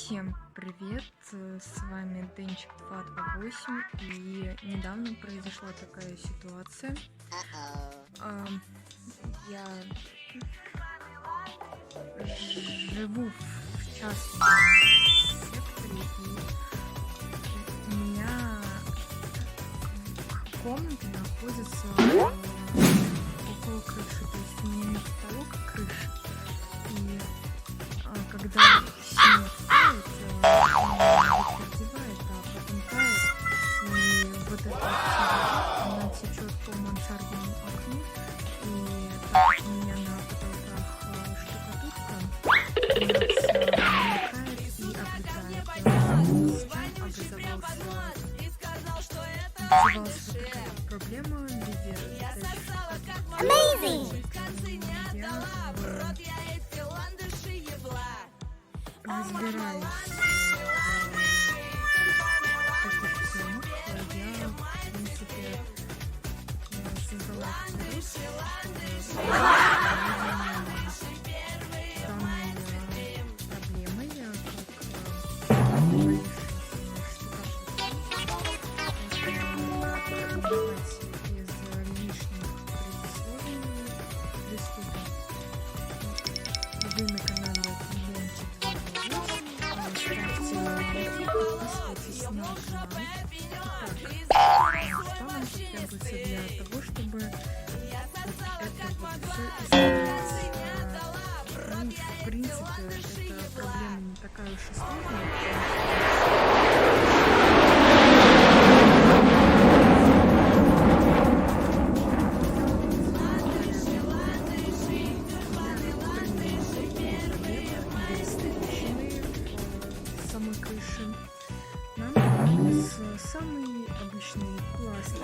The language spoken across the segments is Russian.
Всем привет, с вами Денчик 228, и недавно произошла такая ситуация. Я живу в частном секторе, и у меня комната находится около крыши, то есть у меня не потолок, а крыша. И когда снег тает, поддевает, а потом тает, и вот эта вода, она течет по мансардному окну, и так как у меня на потолках штукатурка, она вся намокает и облетает. С чем образовалась вот такая проблема в виде Amazing! разбираюсь в таких темах. Я, в принципе, создала видос, данной проблемой, как убрать без лишних предисловий приступим. Вы на канале Денчик 228, ставьте лайки, подписывайтесь на канал. Итак, что нам потребуется для того, чтобы это вот все исправить? Ну, в принципе, эта проблема не такая уж и сложная. Самой крыши нам понадобится самый обычный пластик. У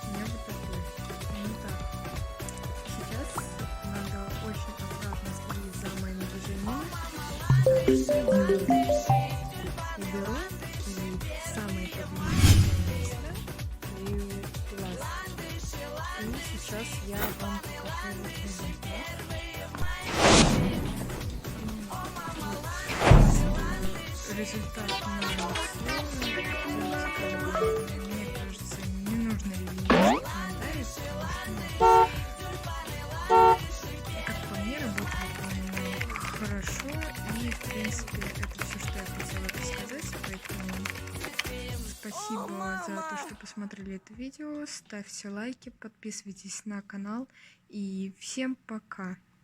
меня вот такой. Ну так. Сейчас надо очень аккуратно следить за моими движениями. Уберу и самое проблемное место клею пластик. И сейчас я вам покажу результат. Результат на лице. Мне кажется, не нужно ревизировать комментарии, потому что, как по мне, работает он хорошо. И, в принципе, это все, что я хотела рассказать. Поэтому спасибо за то, что посмотрели это видео. Ставьте лайки, подписывайтесь на канал. И всем пока!